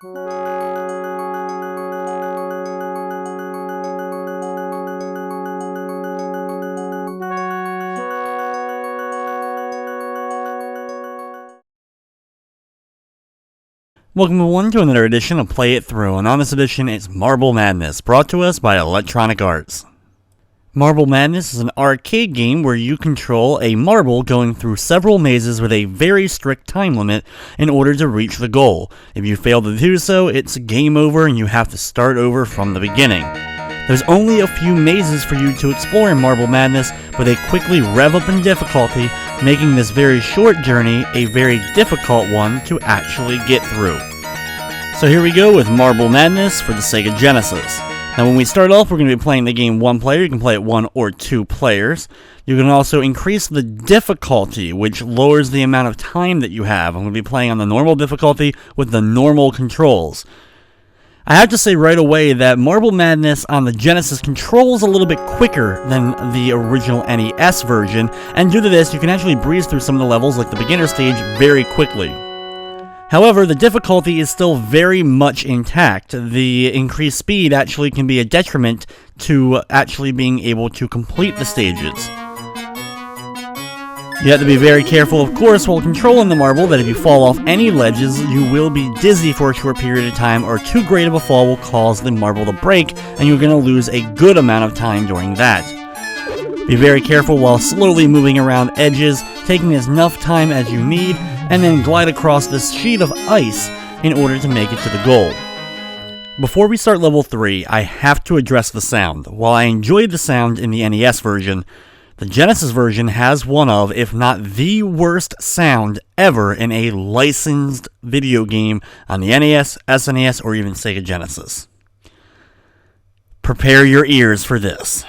Welcome everyone to another edition of Play It Through, and on this edition it's Marble Madness, brought to us by Electronic Arts. Marble Madness is an arcade game where you control a marble going through several mazes with a very strict time limit in order to reach the goal. If you fail to do so, it's game over and you have to start over from the beginning. There's only a few mazes for you to explore in Marble Madness, but they quickly rev up in difficulty, making this very short journey a very difficult one to actually get through. So here we go with Marble Madness for the Sega Genesis. Now when we start off, we're going to be playing the game one player. You can play it one or two players. You can also increase the difficulty, which lowers the amount of time that you have. I'm going to be playing on the normal difficulty with the normal controls. I have to say right away that Marble Madness on the Genesis controls a little bit quicker than the original NES version, and due to this, you can actually breeze through some of the levels like the beginner stage very quickly. However, the difficulty is still very much intact. The increased speed actually can be a detriment to actually being able to complete the stages. You have to be very careful, of course, while controlling the marble, that if you fall off any ledges, you will be dizzy for a short period of time, or too great of a fall will cause the marble to break, and you're going to lose a good amount of time during that. Be very careful while slowly moving around edges, taking as enough time as you need, and then glide across this sheet of ice in order to make it to the goal. Before we start level 3, I have to address the sound. While I enjoyed the sound in the NES version, the Genesis version has one of, if not the worst sound ever in a licensed video game on the NES, SNES, or even Sega Genesis. Prepare your ears for this.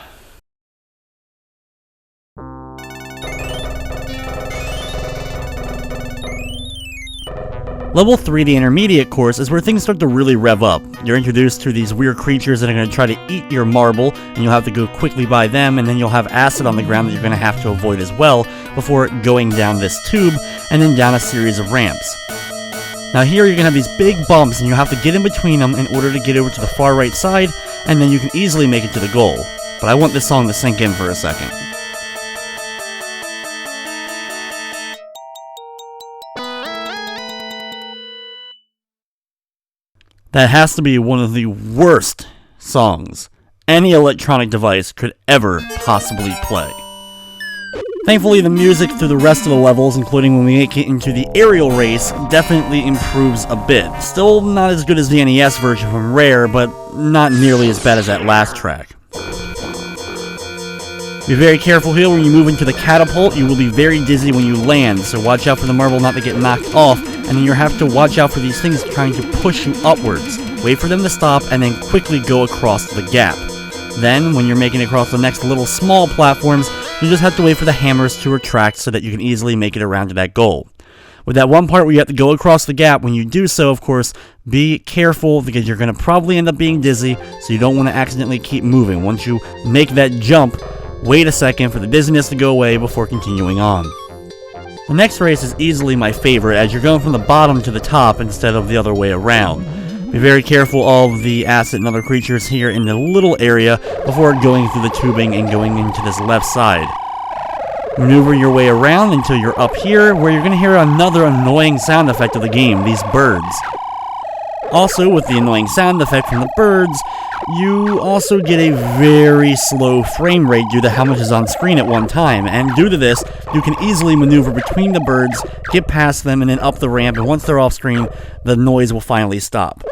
Level 3, the intermediate course, is where things start to really rev up. You're introduced to these weird creatures that are going to try to eat your marble, and you'll have to go quickly by them, and then you'll have acid on the ground that you're going to have to avoid as well before going down this tube, and then down a series of ramps. Now here you're going to have these big bumps, and you have to get in between them in order to get over to the far right side, and then you can easily make it to the goal. But I want this song to sink in for a second. That has to be one of the worst songs any electronic device could ever possibly play. Thankfully, the music through the rest of the levels, including when we make it into the aerial race, definitely improves a bit. Still not as good as the NES version from Rare, but not nearly as bad as that last track. Be very careful here when you move into the catapult. You will be very dizzy when you land, so watch out for the marble not to get knocked off, and then you have to watch out for these things trying to push you upwards. Wait for them to stop, and then quickly go across the gap. Then, when you're making it across the next little small platforms, you just have to wait for the hammers to retract so that you can easily make it around to that goal. With that one part where you have to go across the gap, when you do so, of course, be careful because you're going to probably end up being dizzy, so you don't want to accidentally keep moving. Once you make that jump, wait a second for the dizziness to go away before continuing on. The next race is easily my favorite, as you're going from the bottom to the top instead of the other way around. Be very careful of the acid and other creatures here in the little area before going through the tubing and going into this left side. Maneuver your way around until you're up here, where you're going to hear another annoying sound effect of the game, these birds. Also, with the annoying sound effect from the birds, you also get a very slow frame rate due to how much is on screen at one time, and due to this, you can easily maneuver between the birds, get past them, and then up the ramp, and once they're off screen, the noise will finally stop.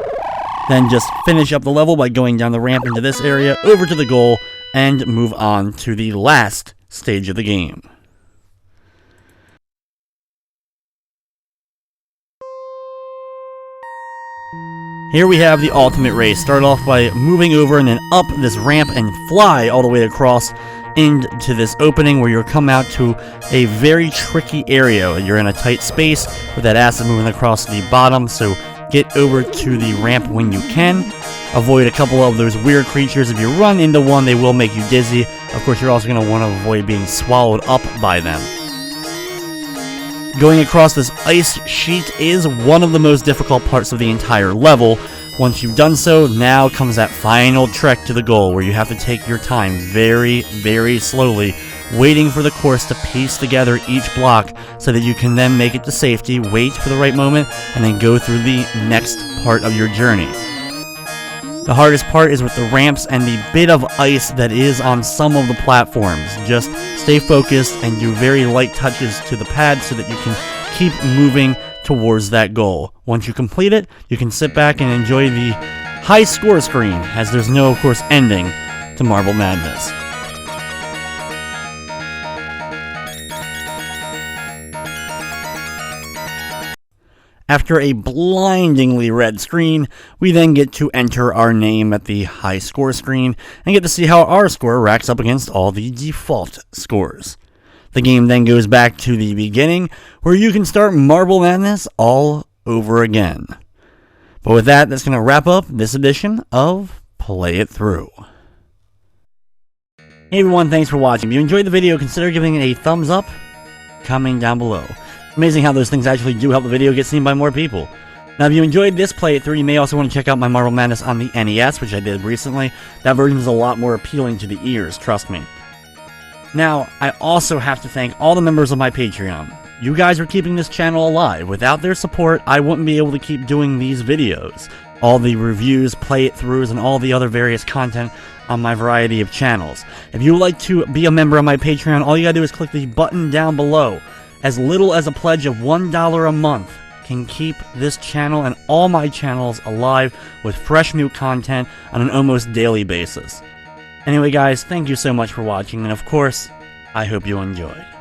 Then just finish up the level by going down the ramp into this area, over to the goal, and move on to the last stage of the game. Here we have the ultimate race. Start off by moving over and then up this ramp and fly all the way across into this opening where you'll come out to a very tricky area. You're in a tight space with that acid moving across the bottom, so get over to the ramp when you can. Avoid a couple of those weird creatures. If you run into one, they will make you dizzy. Of course, you're also going to want to avoid being swallowed up by them. Going across this ice sheet is one of the most difficult parts of the entire level. Once you've done so, now comes that final trek to the goal, where you have to take your time very, very slowly, waiting for the course to piece together each block so that you can then make it to safety, wait for the right moment, and then go through the next part of your journey. The hardest part is with the ramps and the bit of ice that is on some of the platforms. Just stay focused and do very light touches to the pad so that you can keep moving towards that goal. Once you complete it, you can sit back and enjoy the high score screen, as there's no, of course, ending to Marble Madness. After a blindingly red screen, we then get to enter our name at the high score screen and get to see how our score racks up against all the default scores. The game then goes back to the beginning, where you can start Marble Madness all over again. But with that, that's going to wrap up this edition of Play It Through. Hey everyone, thanks for watching. If you enjoyed the video, consider giving it a thumbs up, commenting down below. Amazing how those things actually do help the video get seen by more people. Now, if you enjoyed this Play It Through, you may also want to check out my Marble Madness on the NES, which I did recently. That version is a lot more appealing to the ears, trust me. Now, I also have to thank all the members of my Patreon. You guys are keeping this channel alive. Without their support, I wouldn't be able to keep doing these videos. All the reviews, Play It Throughs, and all the other various content on my variety of channels. If you would like to be a member of my Patreon, all you gotta do is click the button down below. As little as a pledge of $1 a month can keep this channel and all my channels alive with fresh new content on an almost daily basis. Anyway guys, thank you so much for watching, and of course, I hope you enjoyed.